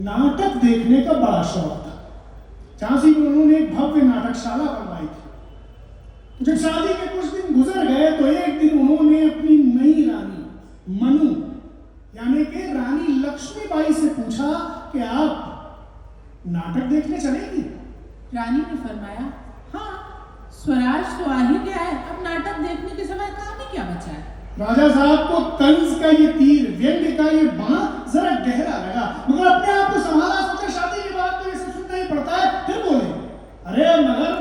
नाटक देखने का बड़ा शौक था। झांसी में उन्होंने एक भव्य नाटकशाला बनवाई थी। जब शादी के कुछ दिन गुजर गए तो एक दिन उन्होंने अपनी नई रानी मनु यानी कि रानी लक्ष्मीबाई से पूछा कि आप नाटक देखने चलेंगी? रानी ने फरमाया, हाँ, स्वराज तो आ ही गया है, अब नाटक देखने के समय काम ही क्या बचा है। राजा साहब को तंज का ये तीर, व्यंग्य का ये बाण जरा गहरा लगा, मगर अपने आप को संभाला। सोचा शादी के बाद तो ये सब सुनना ही पड़ता है। फिर बोले, अरे मगर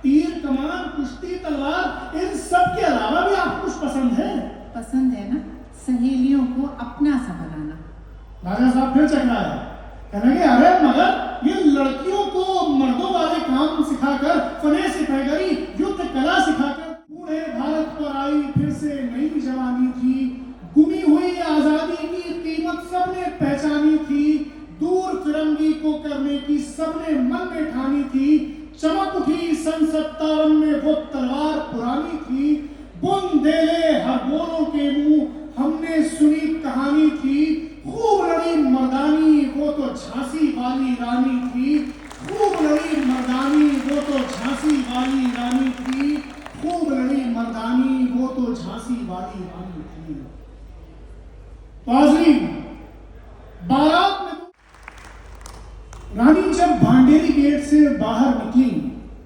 तीर कमान कुश्ती तलवार इन सब के अलावा भी आपको कुछ पसंद है? पसंद है ना, सहेलियों को अपना सा बनाना। राजा साहब फिर चकराए, कहने लगे, अरे मगर ये लड़कियों को मर्दों वाले काम सिखाकर, फने सिखाकर, युद्ध कला सिखाकर बूढ़े भारत पर आई फिर से नई जवानी थी। गुमी हुई आजादी की कीमत सबने पहचानी थी। दूर फिरंगी को करने की सबने मन में ठानी थी। चमक उठी सन 57 में वो तलवार पुरानी थी। बुंदेले हर बोलों के मुंह हमने सुनी कहानी थी। खूब लड़ी मर्दानी वो तो झांसी वाली रानी थी। खूब लड़ी मर्दानी वो तो झांसी वाली रानी थी। खूब लड़ी मर्दानी वो तो झांसी वाली रानी थी। नाज़रीन, बारात में रानी जब भांडेरी गेट से बाहर निकली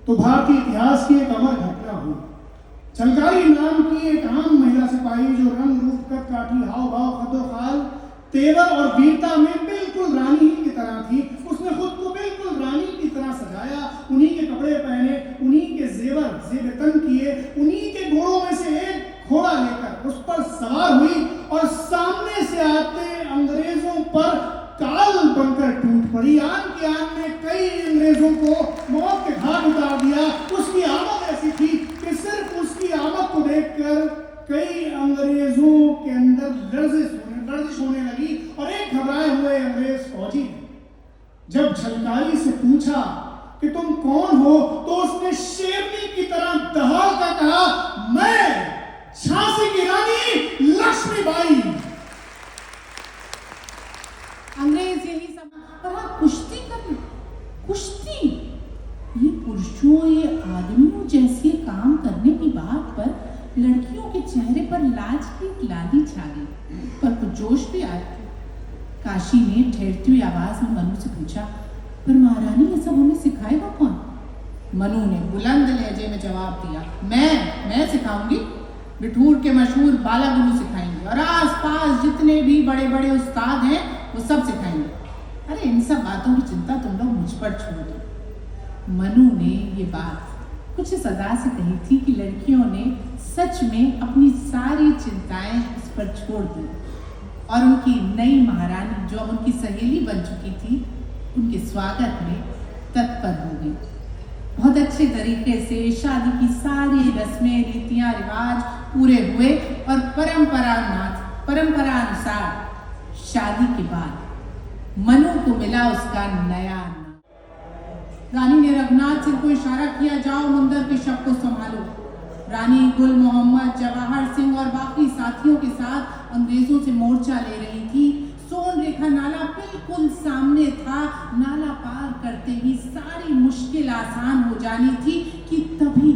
तो भारतीय इतिहास की एक अमर घटना हुई। झलकारी नाम की एक आम महिला सिपाही जो रंग रूप कद काठी हाव भाव खदोखाल तेवर और वीरता में बिल्कुल रानी ही की तरह थी। उसने खुद को बिल्कुल रानी की तरह सजाया, उन्हीं के कपड़े पहने, उन्हीं के जेवर जेबतन किए, उन्हीं के घोड़ों में से एक घोड़ा लेकर उस पर सवार हुई और सामने से आते अंग्रेजों पर काल बनकर टूट पड़ी। आन की आन में कई अंग्रेजों को मौत के घाट उतार दिया। उसकी आमद ऐसी थी कि सिर्फ उसकी आमद को देखकर कई अंग्रेजों के अंदर लर्जिश होने लगी और एक घबराए हुए अंग्रेज फौजी ने जब झलकारी से पूछा कि तुम कौन हो तो उसने शेरनी की तरह दहाड़ कर कहा, मैं झांसी की रानी लक्ष्मीबाई। अंग्रेज यही समझ पर हाँ, कुश्ती करना, कुश्ती, ये पुरुषों ये आदमियों जैसे काम करने की बात पर लड़कियों के चेहरे पर लाज की लाली छा गई, पर कुछ जोश भी आया। काशी ने ठहरती हुई आवाज में मनु से पूछा, पर महारानी ये सब हमें सिखाएगा कौन? मनु ने बुलंद लहजे में जवाब दिया, मैं सिखाऊंगी। बिठूर के मशहूर बाला गुरु सिखाएंगे और आसपास जितने भी बड़े बड़े उस्ताद हैं वो सब सिखाएंगे। अरे इन सब बातों की चिंता तुम लोग मुझ पर छोड़ दो। मनु ने ये बात कुछ इस अदा से कही थी कि लड़कियों ने सच में अपनी सारी चिंताएं उस पर छोड़ दी और उनकी नई महारानी जो अब उनकी सहेली बन चुकी थी उनके स्वागत में तत्पर हो गई। बहुत अच्छे तरीके से शादी की सारी रस्में रीतियां रिवाज पूरे हुए और परंपरा अनुसार शादी के बाद मनु को मिला उसका नया नाम। रानी ने रघुनाथ सिंह को इशारा किया, जाओ मुंदर के शव को संभालो। रानी गुल मोहम्मद, जवाहर सिंह और बाकी साथियों के साथ अंग्रेजों से मोर्चा ले रही थी। सोन रेखा नाला बिल्कुल सामने था। नाला पार करते ही सारी मुश्किल आसान हो जानी थी कि तभी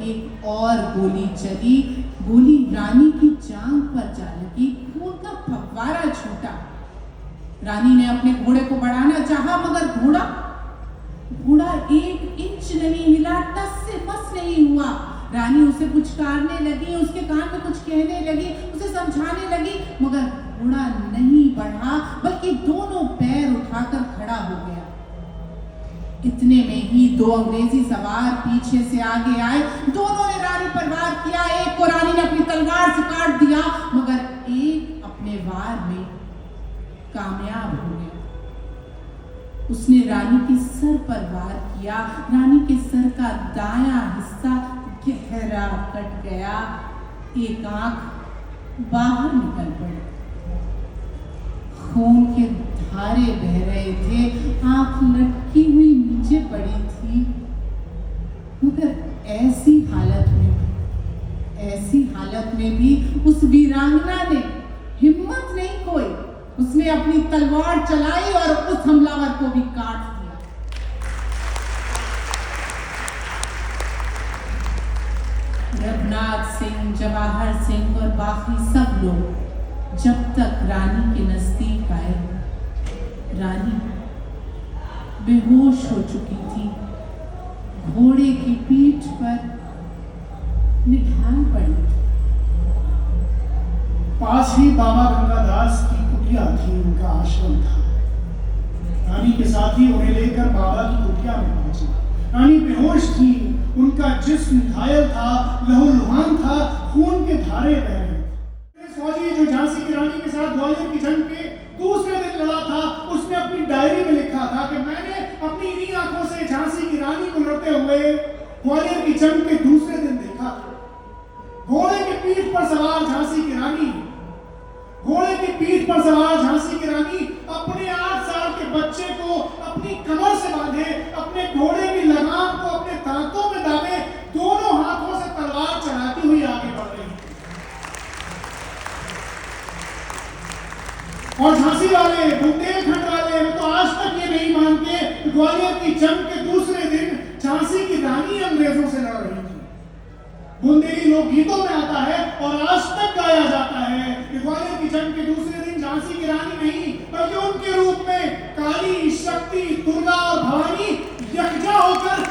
एक और गोली चली। गोली रानी की जांघ पर जा लगी, खून का फव्वारा छूटा। रानी ने अपने घोड़े को बढ़ाना चाहा मगर घोड़ा 1 इंच नहीं हिला, टस से मस नहीं हुआ। रानी उसे पुचकारने लगी, उसके कान में कुछ कहने लगी, उसे समझाने लगी, मगर घोड़ा नहीं बढ़ा बल्कि दोनों पैर उठाकर खड़ा हो गया। इतने में ही 2 अंग्रेजी सवार पीछे से आगे आए। दोनों ने रानी पर वार किया। एक को रानी ने अपनी तलवार से काट दिया मगर एक अपने वार में कामयाब हो गया। उसने रानी के सर पर वार किया। रानी के सर का दायां हिस्सा गहरा कट गया। एक आंख बाहर निकल पड़ी। खून के धारे बह रहे थे। आंख लटकी हुई नीचे पड़ी थी। मगर ऐसी हालत में भी उस वीरांगना ने हिम्मत नहीं खोई। उसने उसने अपनी तलवार चलाई और उस हमलावर को भी काट दिया। रघुनाथ सिंह, जवाहर सिंह और बाकी सब लोग जब तक रानी के नजदीक आए, रानी बेहोश हो चुकी थी, घोड़े की पीठ पर निठान पड़ी। पास ही बाबा गंगादास की कुटिया थी, उनका आश्रम था। रानी के साथी उन्हें लेकर बाबा की कुटिया में पहुंचे। रानी बेहोश थी, उनका जिस्म घायल था, लहूलुहान था, खून के धारे बह रहे थे। फौजी जो झांसी की रानी के साथ ग्वालियर की जंग के दूसरे दिन लड़ा था, उसने अपनी डायरी में लिखा था कि मैंने अपनी इन्हीं आंखों से झांसी की रानी को लड़ते हुए ग्वालियर की जंग के दूसरे दिन देखा। घोड़े की पीठ पर सवार झांसी की रानी, घोड़े की पीठ पर सवार झांसी की रानी अपने 8 साल के बच्चे को अपनी कमर से बांधे, अपने घोड़े की लगाम को अपने दांतों में दाबे, दोनों हाथों से तलवार चढ़ाती हुई आगे बढ़ रही। और झांसी वाले, बुंदेलखंड वाले तो आज तक ये नहीं मानते कि ग्वालियर की जंग के दूसरे दिन झांसी की रानी अंग्रेजों से लड़ रही थी। बुंदेली लोक गीतों में आता है और आज तक गाया जाता है कि ग्वालियर की जंग के दूसरे दिन झांसी की रानी नहीं बल्कि उनके रूप में काली, शक्ति, दुर्गा और भवानी यकजा होकर